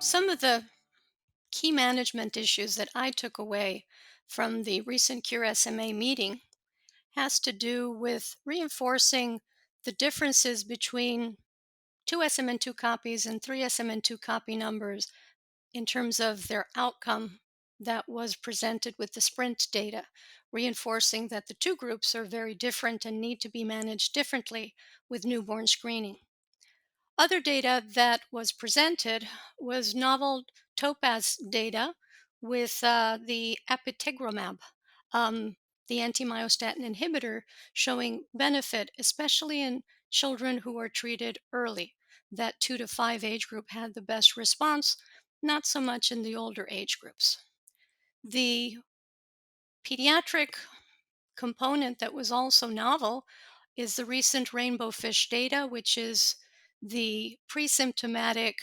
Some of the key management issues that I took away from the recent Cure SMA meeting has to do with reinforcing the differences between two SMN2 copies and three SMN2 copy numbers in terms of their outcome that was presented with the sprint data, reinforcing that the two groups are very different and need to be managed differently with newborn screening. Other data that was presented was novel topaz data with the apitegromab, um, the anti-myostatin inhibitor, showing benefit, especially in children who are treated early. That 2 to 5 age group had the best response, not so much in the older age groups. The pediatric component that was also novel is the recent rainbow fish data, which is the pre-symptomatic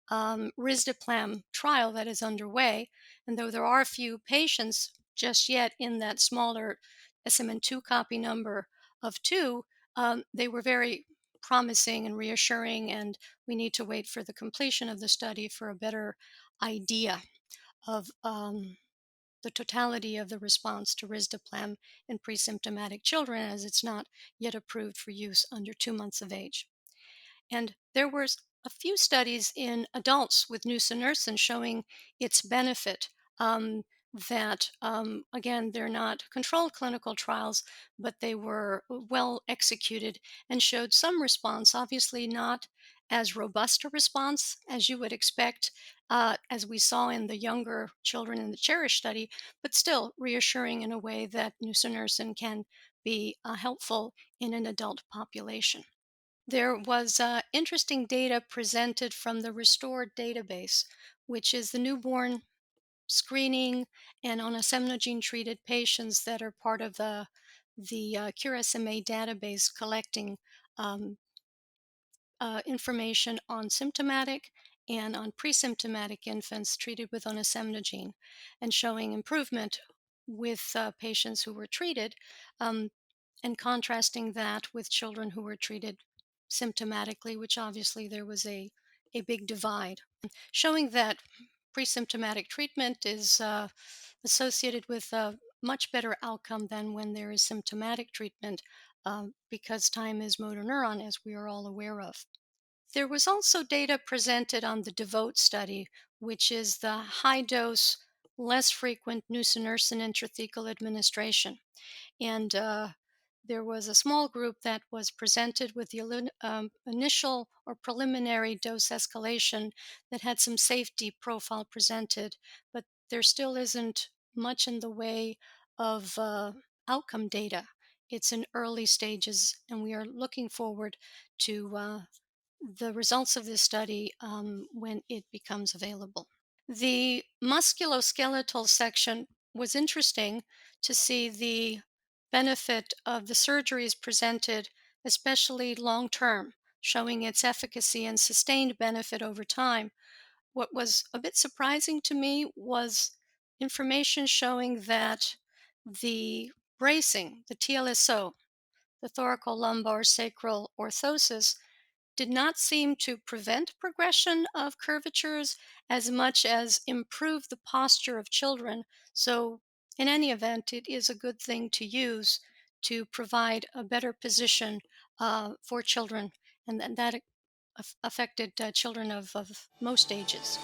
risdiplam trial that is underway. And though there are a few patients just yet in that smaller SMN2 copy number of two, they were very promising and reassuring, and we need to wait for the completion of the study for a better idea of the totality of the response to risdiplam in pre-symptomatic children, as it's not yet approved for use under 2 months of age. And there were a few studies in adults with nusinersen showing its benefit. Again, they're not controlled clinical trials, but they were well executed and showed some response, obviously not as robust a response as you would expect, as we saw in the younger children in the Cherish study, but still reassuring in a way that nusinersen can be helpful in an adult population. There was interesting data presented from the Restored database, which is the newborn screening and on onasemnogene treated patients that are part of the Cure SMA database collecting um, information on symptomatic and on pre-symptomatic infants treated with onasemnogene and showing improvement with patients who were treated, um, and contrasting that with children who were treated symptomatically, which obviously there was a big divide, showing that pre-symptomatic treatment is associated with a much better outcome than when there is symptomatic treatment, because time is motor neuron, as we are all aware of. There was also data presented on the DEVOTE study, which is the high dose, less frequent nusinersen intrathecal administration. And there was a small group that was presented with the initial or preliminary dose escalation that had some safety profile presented, but there still isn't much in the way of outcome data. It's in early stages, and we are looking forward to the results of this study when it becomes available. The musculoskeletal section was interesting to see the benefit of the surgeries presented, especially long term, showing its efficacy and sustained benefit over time. What was a bit surprising to me was information showing that the bracing, the TLSO, the thoracolumbar sacral orthosis, did not seem to prevent progression of curvatures as much as improve the posture of children. So, in any event, it is a good thing to use to provide a better position for children, and that affected children of most ages.